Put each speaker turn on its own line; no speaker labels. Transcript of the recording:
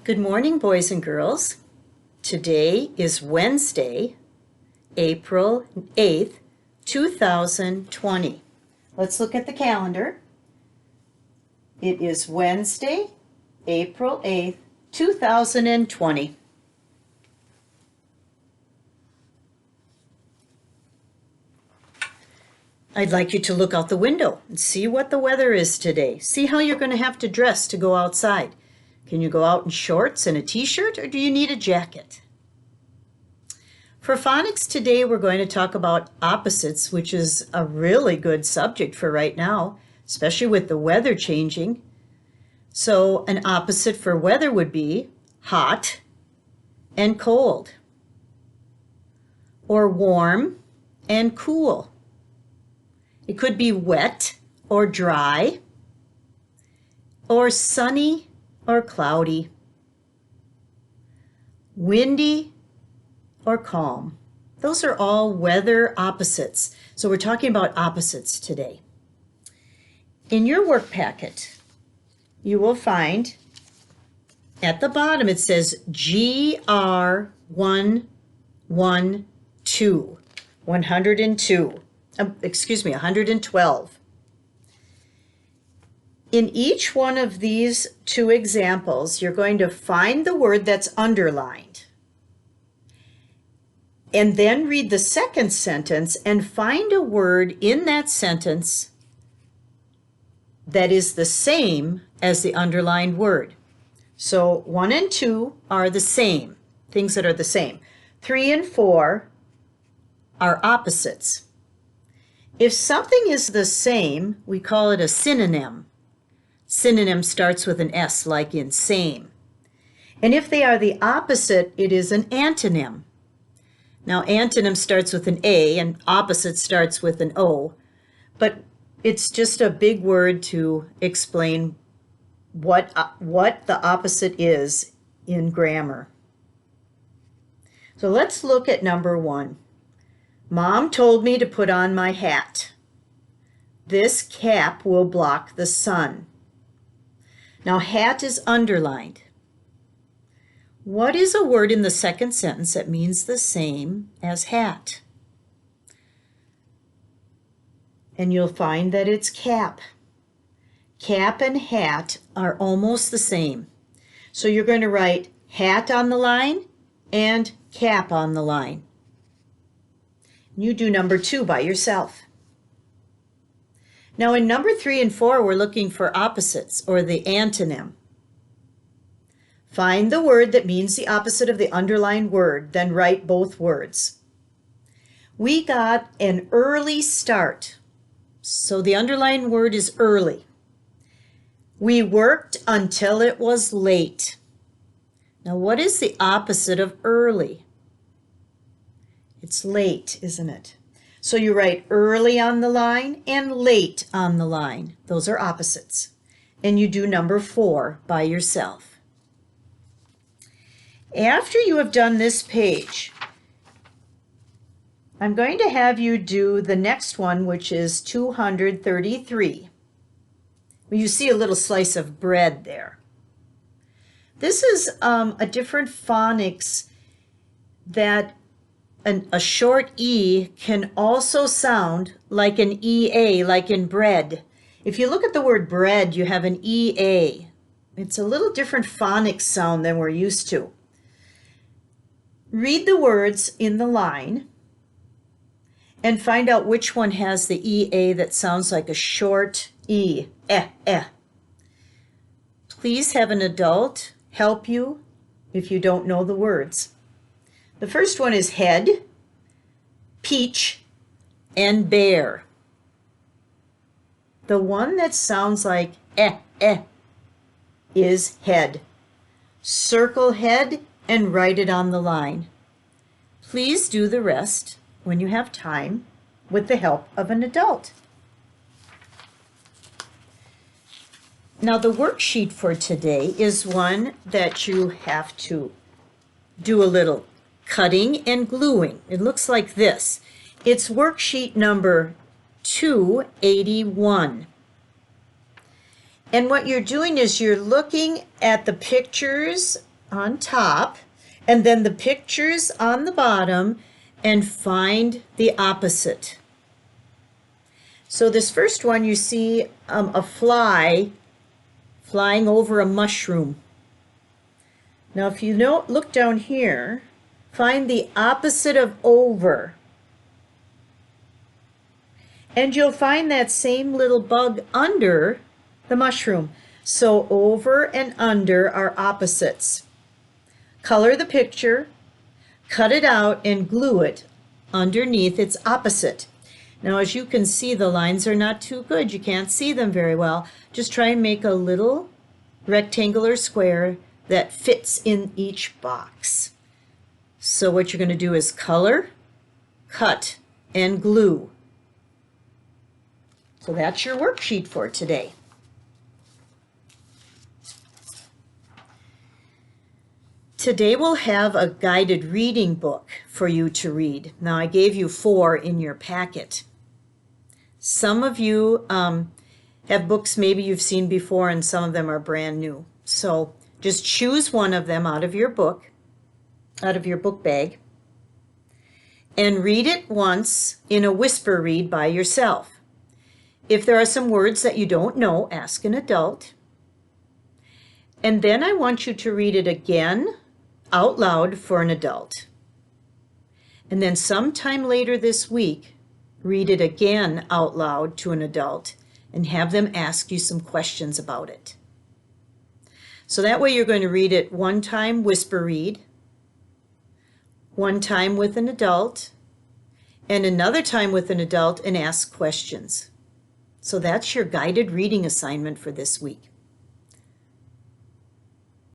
Good morning, boys and girls. Today is Wednesday, April 8th, 2020. Let's look at the calendar. It is Wednesday, April 8th, 2020. I'd like you to look out the window and see what the weather is today. See how you're going to have to dress to go outside. Can you go out in shorts and a t-shirt, or do you need a jacket? For phonics today, we're going to talk about opposites, which is a really good subject for right now, especially with the weather changing. So an opposite for weather would be hot and cold, or warm and cool. It could be wet or dry, or sunny or cloudy, windy or calm. Those are all weather opposites. So we're talking about opposites today. In your work packet, you will find at the bottom it says GR112, 112. In each one of these two examples, you're going to find the word that's underlined. And then read the second sentence and find a word in that sentence that is the same as the underlined word. So 1 and 2 are the same, things that are the same. 3 and 4 are opposites. If something is the same, we call it a synonym. Synonym starts with an S, like in same. And if they are the opposite, it is an antonym. Now, antonym starts with an A and opposite starts with an O, but it's just a big word to explain what the opposite is in grammar. So let's look at number 1. Mom told me to put on my hat. This cap will block the sun. Now, hat is underlined. What is a word in the second sentence that means the same as hat? And you'll find that it's cap. Cap and hat are almost the same. So you're going to write hat on the line and cap on the line. You do number 2 by yourself. Now in number 3 and 4, we're looking for opposites, or the antonym. Find the word that means the opposite of the underlined word, then write both words. We got an early start, so the underlined word is early. We worked until it was late. Now what is the opposite of early? It's late, isn't it? So you write early on the line and late on the line. Those are opposites. And you do number 4 by yourself. After you have done this page, I'm going to have you do the next one, which is 233. You see a little slice of bread there. This is a different phonics that a short E can also sound like an EA, like in bread. If you look at the word bread, you have an EA. It's a little different phonics sound than we're used to. Read the words in the line and find out which one has the EA that sounds like a short E. Please have an adult help you if you don't know the words. The first one is head, peach, and bear. The one that sounds like is head. Circle head and write it on the line. Please do the rest when you have time with the help of an adult. Now the worksheet for today is one that you have to do a little cutting and gluing. It looks like this. It's worksheet number 281. And what you're doing is you're looking at the pictures on top, and then the pictures on the bottom, and find the opposite. So this first one, you see a fly flying over a mushroom. Now if you look down here, find the opposite of over. And you'll find that same little bug under the mushroom. So over and under are opposites. Color the picture, cut it out, and glue it underneath its opposite. Now, as you can see, the lines are not too good. You can't see them very well. Just try and make a little rectangular square that fits in each box. So what you're going to do is color, cut, and glue. So that's your worksheet for today. Today we'll have a guided reading book for you to read. Now I gave you 4 in your packet. Some of you have books maybe you've seen before, and some of them are brand new. So just choose one of them out of your book bag, and read it once in a whisper read by yourself. If there are some words that you don't know, ask an adult. And then I want you to read it again out loud for an adult. And then sometime later this week, read it again out loud to an adult and have them ask you some questions about it. So that way you're going to read it one time, whisper read, one time with an adult, and another time with an adult and ask questions. So that's your guided reading assignment for this week.